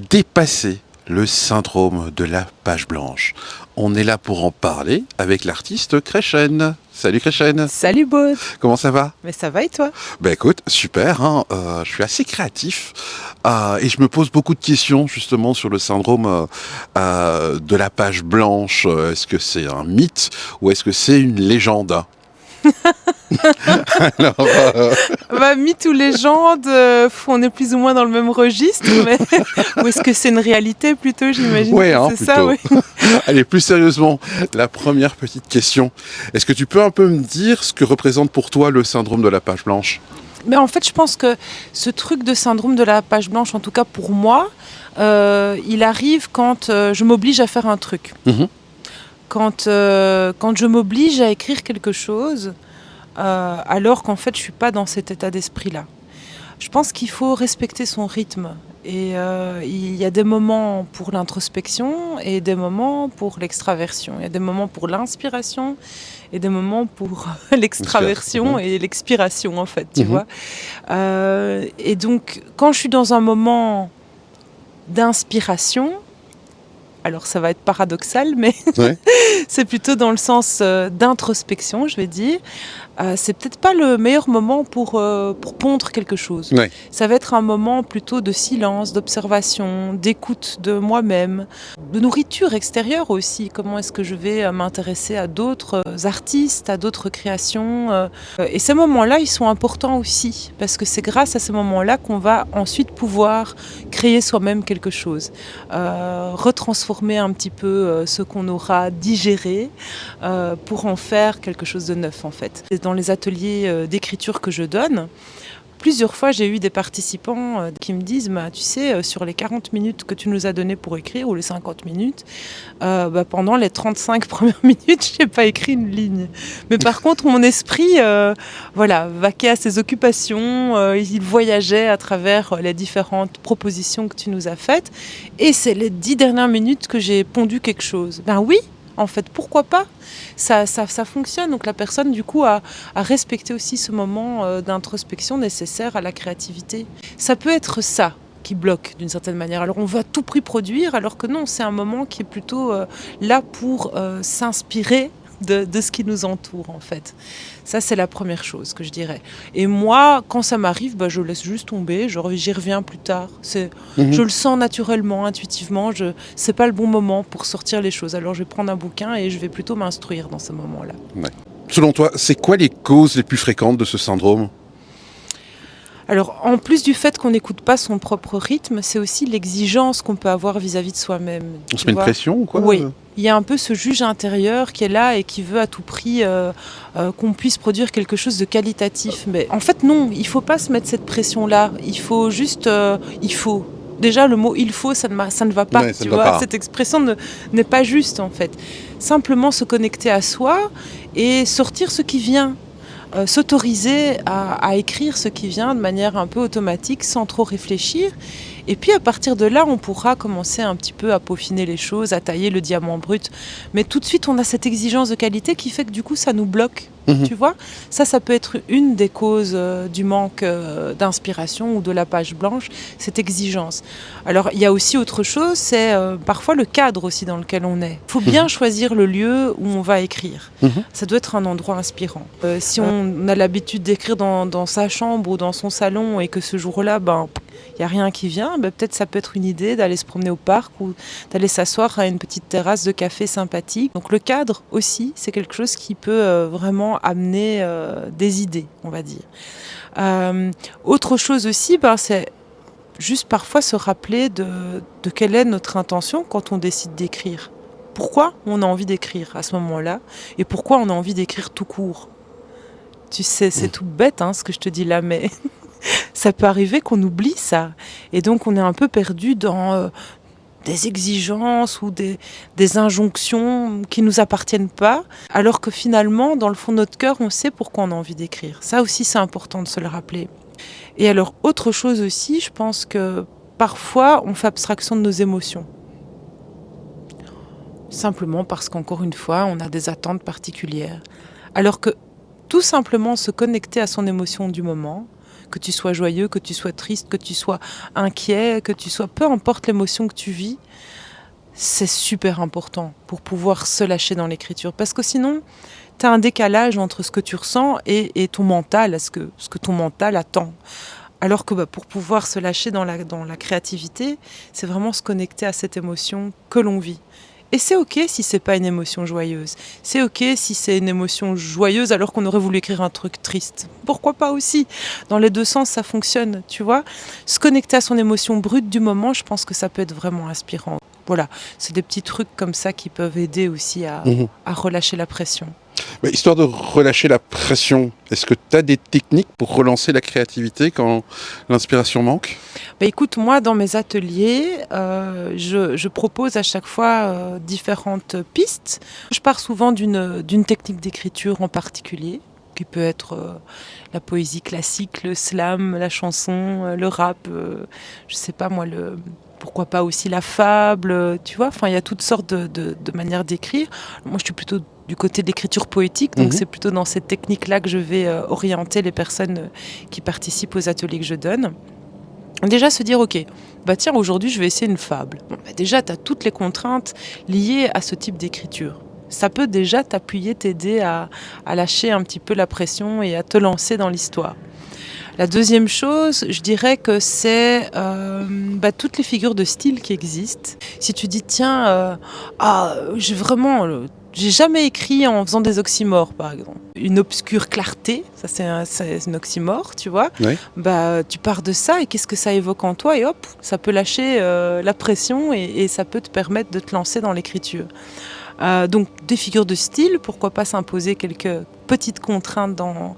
dépasser le syndrome de la page blanche. On est là pour en parler avec l'artiste Kreshen. Salut Kreshen. Salut Baud. Comment ça va? Mais ça va et toi? Ben écoute, super, hein, je suis assez créatif et je me pose beaucoup de questions justement sur le syndrome de la page blanche. Est-ce que c'est un mythe ou est-ce que c'est une légende? Alors, Mythe ou légende, on est plus ou moins dans le même registre, mais ou est-ce que c'est une réalité plutôt, j'imagine? ouais, hein, c'est plutôt. ça, oui. Allez, plus sérieusement, la première petite question. Est-ce que tu peux un peu me dire ce que représente pour toi le syndrome de la page blanche? Mais en fait, je pense que ce truc de syndrome de la page blanche, en tout cas pour moi, il arrive quand je m'oblige à faire un truc. Quand je m'oblige à écrire quelque chose, alors qu'en fait je ne suis pas dans cet état d'esprit-là. Je pense qu'il faut respecter son rythme. Et il y a des moments pour l'introspection et des moments pour l'extraversion. Il y a des moments pour l'inspiration et des moments pour l'extraversion et l'expiration, en fait, tu vois. Et donc, quand je suis dans un moment d'inspiration, alors ça va être paradoxal, mais c'est plutôt dans le sens d'introspection, je vais dire. C'est peut-être pas le meilleur moment pour pondre quelque chose. Ouais. Ça va être un moment plutôt de silence, d'observation, d'écoute de moi-même, de nourriture extérieure aussi. Comment est-ce que je vais m'intéresser à d'autres artistes, à d'autres créations. Et ces moments-là, ils sont importants aussi, parce que c'est grâce à ces moments-là qu'on va ensuite pouvoir créer soi-même quelque chose. Retransformer un petit peu ce qu'on aura digéré pour en faire quelque chose de neuf, en fait. Dans les ateliers d'écriture que je donne, plusieurs fois j'ai eu des participants qui me disent tu sais, sur les 40 minutes que tu nous as données pour écrire, ou les 50 minutes, pendant les 35 premières minutes, je n'ai pas écrit une ligne. Mais par contre, mon esprit vaquait à ses occupations, il voyageait à travers les différentes propositions que tu nous as faites, et c'est les 10 dernières minutes que j'ai pondu quelque chose. Ben oui, en fait, pourquoi pas? Ça fonctionne. Donc la personne, du coup, a respecté aussi ce moment d'introspection nécessaire à la créativité. Ça peut être ça qui bloque d'une certaine manière. Alors on va à tout prix produire, alors que non, c'est un moment qui est plutôt là pour s'inspirer de ce qui nous entoure, en fait. Ça, c'est la première chose que je dirais. Et moi, quand ça m'arrive, je laisse juste tomber, j'y reviens plus tard. Je le sens naturellement, intuitivement, c'est pas le bon moment pour sortir les choses. Alors je vais prendre un bouquin et je vais plutôt m'instruire dans ce moment-là. Ouais. Selon toi, c'est quoi les causes les plus fréquentes de ce syndrome? Alors, en plus du fait qu'on n'écoute pas son propre rythme, c'est aussi l'exigence qu'on peut avoir vis-à-vis de soi-même. On se met une pression ou quoi? Oui, il y a un peu ce juge intérieur qui est là et qui veut à tout prix qu'on puisse produire quelque chose de qualitatif. Mais en fait, non, il ne faut pas se mettre cette pression-là. Il faut juste... il faut. Déjà, le mot « il faut », ça ne va pas. Tu vois, cette expression n'est pas juste, en fait. Simplement se connecter à soi et sortir ce qui vient. S'autoriser à écrire ce qui vient de manière un peu automatique, sans trop réfléchir. Et puis à partir de là, on pourra commencer un petit peu à peaufiner les choses, à tailler le diamant brut. Mais tout de suite, on a cette exigence de qualité qui fait que du coup, ça nous bloque. Tu vois, ça peut être une des causes du manque d'inspiration ou de la page blanche, cette exigence. Alors, il y a aussi autre chose, c'est parfois le cadre aussi dans lequel on est. Il faut bien choisir le lieu où on va écrire. Ça doit être un endroit inspirant. Si on a l'habitude d'écrire dans sa chambre ou dans son salon et que ce jour-là, il n'y a rien qui vient, peut-être ça peut être une idée d'aller se promener au parc ou d'aller s'asseoir à une petite terrasse de café sympathique. Donc le cadre aussi, c'est quelque chose qui peut vraiment amener des idées, on va dire. Autre chose aussi, c'est juste parfois se rappeler de quelle est notre intention quand on décide d'écrire. Pourquoi on a envie d'écrire à ce moment-là et pourquoi on a envie d'écrire tout court. Tu sais, c'est tout bête ce que je te dis là, mais ça peut arriver qu'on oublie ça. Et donc on est un peu perdu dans des exigences ou des injonctions qui ne nous appartiennent pas, alors que finalement, dans le fond de notre cœur, on sait pourquoi on a envie d'écrire. Ça aussi, c'est important de se le rappeler. Et alors, autre chose aussi, je pense que parfois, on fait abstraction de nos émotions. Simplement parce qu'encore une fois, on a des attentes particulières. Alors que tout simplement se connecter à son émotion du moment, que tu sois joyeux, que tu sois triste, que tu sois inquiet, que tu sois... Peu importe l'émotion que tu vis, c'est super important pour pouvoir se lâcher dans l'écriture. Parce que sinon, tu as un décalage entre ce que tu ressens et ton mental, ce que ton mental attend. Alors que pour pouvoir se lâcher dans la créativité, c'est vraiment se connecter à cette émotion que l'on vit. Et c'est ok si c'est pas une émotion joyeuse. C'est ok si c'est une émotion joyeuse alors qu'on aurait voulu écrire un truc triste. Pourquoi pas aussi ? Dans les deux sens, ça fonctionne, tu vois. Se connecter à son émotion brute du moment, je pense que ça peut être vraiment inspirant. Voilà, c'est des petits trucs comme ça qui peuvent aider aussi à relâcher la pression. Mais histoire de relâcher la pression, est-ce que tu as des techniques pour relancer la créativité quand l'inspiration manque ? Écoute, moi, dans mes ateliers, je propose à chaque fois différentes pistes. Je pars souvent d'une technique d'écriture en particulier, qui peut être la poésie classique, le slam, la chanson, le rap, je sais pas moi, pourquoi pas aussi la fable, tu vois. Enfin, il y a toutes sortes de manières d'écrire. Moi, je suis plutôt du côté de l'écriture poétique, donc c'est plutôt dans cette technique-là que je vais orienter les personnes qui participent aux ateliers que je donne. Déjà se dire, ok, tiens, aujourd'hui je vais essayer une fable. Déjà, tu as toutes les contraintes liées à ce type d'écriture. Ça peut déjà t'aider à lâcher un petit peu la pression et à te lancer dans l'histoire. La deuxième chose, je dirais que c'est toutes les figures de style qui existent. Si tu dis, tiens, j'ai jamais écrit en faisant des oxymores, par exemple. Une obscure clarté, ça c'est un oxymore, tu vois. Oui. Tu pars de ça et qu'est-ce que ça évoque en toi et hop, ça peut lâcher la pression et ça peut te permettre de te lancer dans l'écriture. Donc des figures de style, pourquoi pas s'imposer quelques petites contraintes dans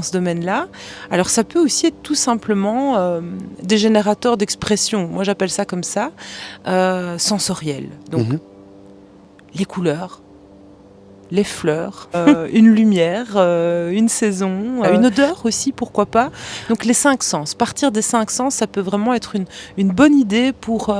ce domaine-là. Alors ça peut aussi être tout simplement des générateurs d'expression, moi j'appelle ça comme ça, sensoriels. Donc les couleurs, les fleurs, une lumière, une saison, une odeur aussi, pourquoi pas. Donc les 5 sens. Partir des 5 sens, ça peut vraiment être une bonne idée pour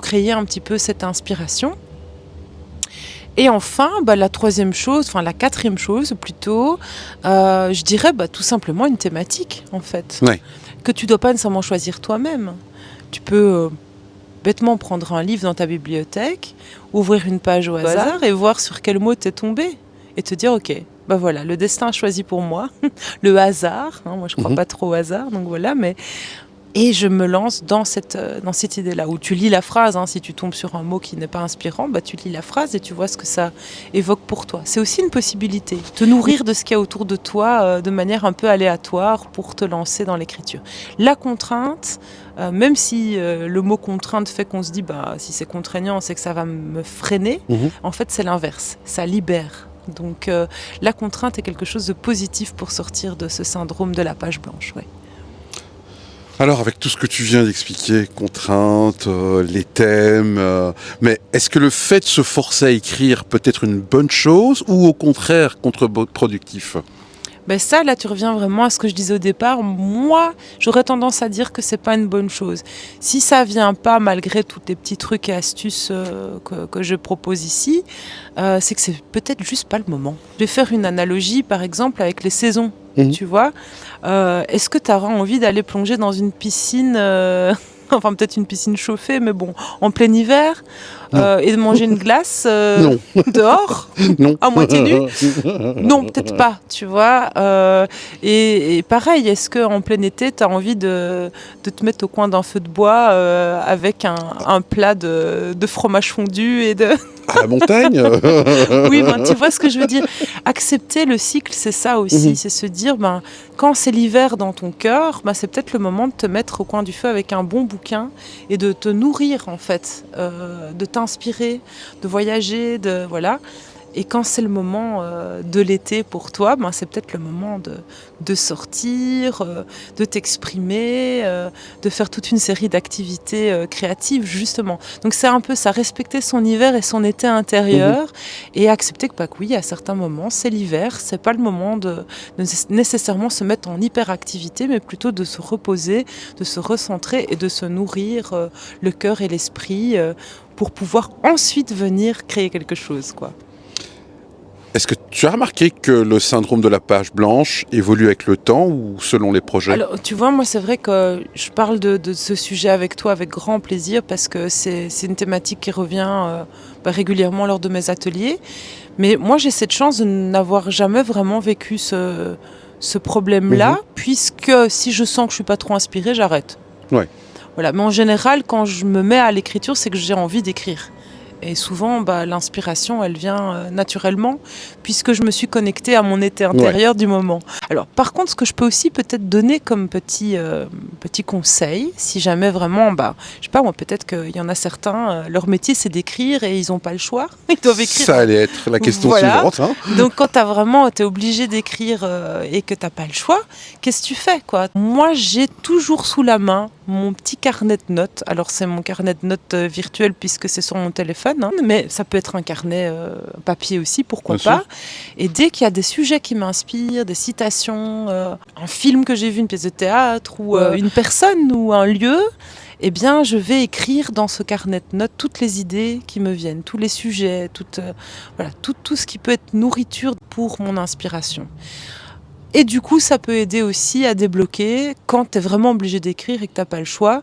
créer un petit peu cette inspiration. Et enfin, la quatrième chose plutôt, je dirais tout simplement une thématique en fait, que tu ne dois pas nécessairement choisir toi-même. Tu peux bêtement prendre un livre dans ta bibliothèque, ouvrir une page au hasard et voir sur quel mot t'es tombé et te dire ok, voilà, le destin a choisi pour moi, le hasard, moi je crois pas trop au hasard, donc voilà, et je me lance dans cette idée-là, où tu lis la phrase, si tu tombes sur un mot qui n'est pas inspirant, tu lis la phrase et tu vois ce que ça évoque pour toi. C'est aussi une possibilité, te nourrir de ce qu'il y a autour de toi de manière un peu aléatoire pour te lancer dans l'écriture. La contrainte, même si le mot contrainte fait qu'on se dit, si c'est contraignant, c'est que ça va me freiner, en fait c'est l'inverse, ça libère. Donc la contrainte est quelque chose de positif pour sortir de ce syndrome de la page blanche, ouais. Alors, avec tout ce que tu viens d'expliquer, contraintes, les thèmes, mais est-ce que le fait de se forcer à écrire peut être une bonne chose ou au contraire contre-productif ? Ça, là, tu reviens vraiment à ce que je disais au départ. Moi, j'aurais tendance à dire que c'est pas une bonne chose. Si ça vient pas, malgré tous les petits trucs et astuces que je propose ici, c'est que c'est peut-être juste pas le moment. Je vais faire une analogie, par exemple, avec les saisons. Tu vois, est-ce que tu auras envie d'aller plonger dans une piscine, enfin peut-être une piscine chauffée, mais en plein hiver, et de manger une glace dehors, à moitié nue ? Non, peut-être pas, tu vois. Et pareil, est-ce qu'en plein été, tu as envie de te mettre au coin d'un feu de bois avec un plat de fromage fondu et de... À la montagne. Oui, tu vois ce que je veux dire. Accepter le cycle, c'est ça aussi. C'est se dire, quand c'est l'hiver dans ton cœur, c'est peut-être le moment de te mettre au coin du feu avec un bon bouquin et de te nourrir, en fait, de t'inspirer, de voyager, voilà. Et quand c'est le moment de l'été pour toi, c'est peut-être le moment de sortir, de t'exprimer, de faire toute une série d'activités créatives, justement. Donc c'est un peu ça, respecter son hiver et son été intérieur et accepter que oui, à certains moments, c'est l'hiver, c'est pas le moment de nécessairement se mettre en hyperactivité, mais plutôt de se reposer, de se recentrer et de se nourrir le cœur et l'esprit pour pouvoir ensuite venir créer quelque chose, quoi. Est-ce que tu as remarqué que le syndrome de la page blanche évolue avec le temps ou selon les projets? Alors, tu vois, moi, c'est vrai que je parle de ce sujet avec toi avec grand plaisir parce que c'est une thématique qui revient régulièrement lors de mes ateliers. Mais moi, j'ai cette chance de n'avoir jamais vraiment vécu ce problème-là, puisque si je sens que je suis pas trop inspirée, j'arrête. Ouais. Voilà. Mais en général, quand je me mets à l'écriture, c'est que j'ai envie d'écrire. Et souvent, l'inspiration, elle vient naturellement, puisque je me suis connectée à mon été intérieur du moment. Alors, par contre, ce que je peux aussi peut-être donner comme petit conseil, si jamais vraiment, je sais pas, moi, peut-être qu'il y en a certains, leur métier, c'est d'écrire et ils n'ont pas le choix. Ils doivent écrire. Ça allait être la question suivante. Hein. Donc, quand t'es obligé d'écrire et que t'as pas le choix, qu'est-ce que tu fais, quoi? Moi, j'ai toujours sous la main mon petit carnet de notes. Alors, c'est mon carnet de notes virtuel puisque c'est sur mon téléphone, hein, mais ça peut être un carnet papier aussi, pourquoi pas. Et dès qu'il y a des sujets qui m'inspirent, des citations, un film que j'ai vu, une pièce de théâtre, ou une personne ou un lieu, eh bien, je vais écrire dans ce carnet de notes toutes les idées qui me viennent, tous les sujets, tout ce qui peut être nourriture pour mon inspiration. Et du coup, ça peut aider aussi à débloquer quand tu es vraiment obligé d'écrire et que tu n'as pas le choix.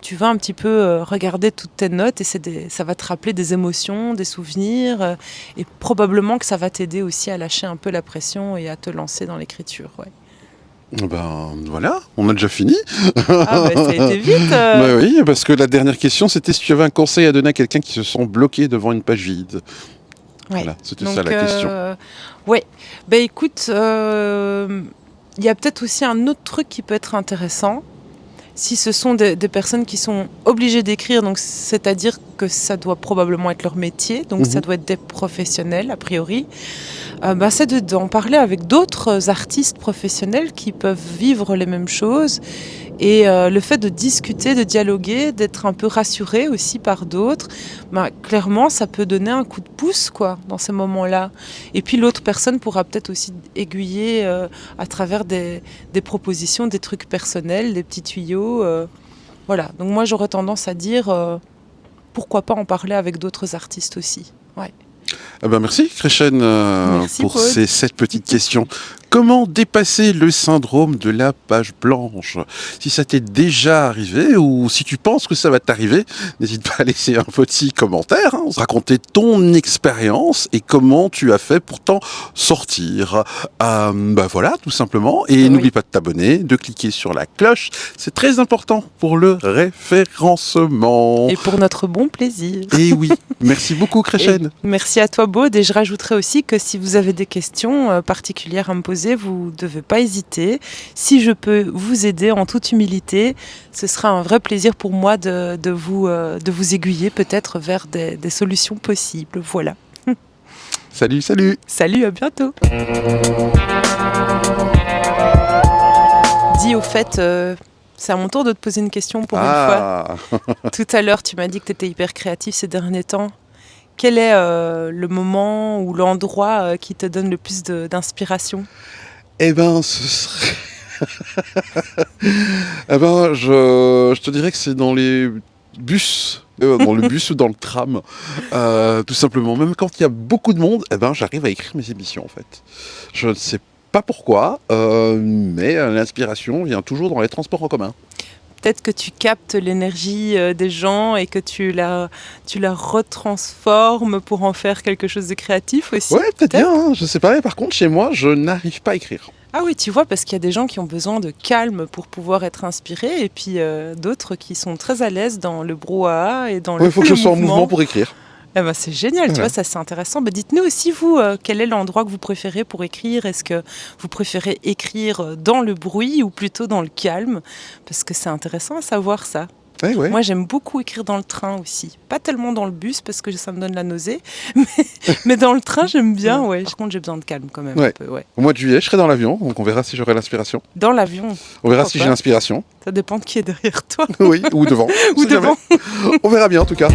Tu vas un petit peu regarder toutes tes notes et ça va te rappeler des émotions, des souvenirs. Et probablement que ça va t'aider aussi à lâcher un peu la pression et à te lancer dans l'écriture. Ouais. Voilà, on a déjà fini. Ça a été vite. Oui, parce que la dernière question, c'était si tu avais un conseil à donner à quelqu'un qui se sent bloqué devant une page vide. Ouais. Voilà, c'était ça la question. Ouais. Écoute, il y a peut-être aussi un autre truc qui peut être intéressant. Si ce sont des personnes qui sont obligées d'écrire, donc c'est-à-dire que ça doit probablement être leur métier, donc ça doit être des professionnels a priori, c'est d'en parler avec d'autres artistes professionnels qui peuvent vivre les mêmes choses. Et le fait de discuter, de dialoguer, d'être un peu rassuré aussi par d'autres, clairement, ça peut donner un coup de pouce, quoi, dans ces moments-là. Et puis l'autre personne pourra peut-être aussi aiguiller à travers des propositions, des trucs personnels, des petits tuyaux. Voilà. Donc moi, j'aurais tendance à dire, pourquoi pas en parler avec d'autres artistes aussi. Ouais. Merci Kréchen pour ces 7 petites questions. Comment dépasser le syndrome de la page blanche? Si ça t'est déjà arrivé ou si tu penses que ça va t'arriver, n'hésite pas à laisser un petit commentaire, raconter ton expérience et comment tu as fait pour t'en sortir. Voilà, tout simplement. Et n'oublie pas de t'abonner, de cliquer sur la cloche. C'est très important pour le référencement. Et pour notre bon plaisir. Et oui, merci beaucoup Kréchen. Merci à toi Baud. Et je rajouterai aussi que si vous avez des questions particulières à me poser, vous ne devez pas hésiter. Si je peux vous aider en toute humilité, ce sera un vrai plaisir pour moi de vous aiguiller peut-être vers des solutions possibles. Voilà. Salut. Salut, à bientôt. Dis au fait, c'est à mon tour de te poser une question pour une fois. Tout à l'heure, tu m'as dit que tu étais hyper créatif ces derniers temps. Quel est le moment ou l'endroit qui te donne le plus d'inspiration? Ce serait... je te dirais que c'est dans les bus, dans le bus ou dans le tram, tout simplement. Même quand il y a beaucoup de monde, j'arrive à écrire mes émissions en fait. Je ne sais pas pourquoi, mais l'inspiration vient toujours dans les transports en commun. Peut-être que tu captes l'énergie des gens et que tu la retransformes pour en faire quelque chose de créatif aussi. Ouais, peut-être bien, je sais pas. Mais par contre, chez moi, je n'arrive pas à écrire. Ah oui, tu vois, parce qu'il y a des gens qui ont besoin de calme pour pouvoir être inspirés et puis d'autres qui sont très à l'aise dans le brouhaha et dans le mouvement. Il faut que je sois en mouvement pour écrire. C'est génial, tu vois, ça c'est intéressant. Dites-nous aussi, vous, quel est l'endroit que vous préférez pour écrire? Est-ce que vous préférez écrire dans le bruit ou plutôt dans le calme? Parce que c'est intéressant à savoir ça. Ouais. Moi, j'aime beaucoup écrire dans le train aussi. Pas tellement dans le bus parce que ça me donne la nausée, mais dans le train, j'aime bien. Ouais. Par contre, j'ai besoin de calme quand même. Un peu, ouais. Au mois de juillet, je serai dans l'avion, donc on verra si j'aurai l'inspiration. Dans l'avion? On verra si j'ai l'inspiration. Ça dépend de qui est derrière toi. Oui, ou devant. Ou devant. On verra bien en tout cas.